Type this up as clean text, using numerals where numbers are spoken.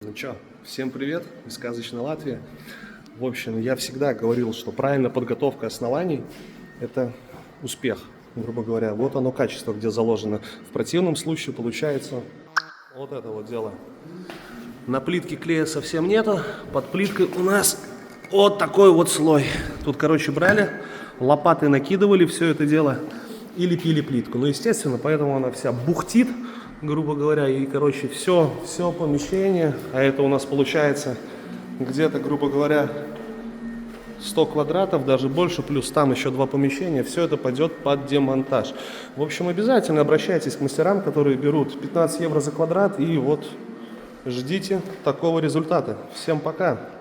Ну чё, всем привет из сказочной Латвии. В общем, я всегда говорил, что правильная подготовка оснований – это успех, грубо говоря. Вот оно качество, где заложено. В противном случае получается вот это вот дело. На плитке клея совсем нету, под плиткой у нас вот такой вот слой. Тут, короче, брали, лопатой накидывали все это дело и лепили плитку. Ну, естественно, поэтому она вся бухтит, грубо говоря, и, короче, все помещение, а это у нас получается где-то, грубо говоря, 100 квадратов, даже больше, плюс там еще 2 помещения, все это пойдет под демонтаж. В общем, обязательно обращайтесь к мастерам, которые берут 15 евро за квадрат, и вот ждите такого результата. Всем пока!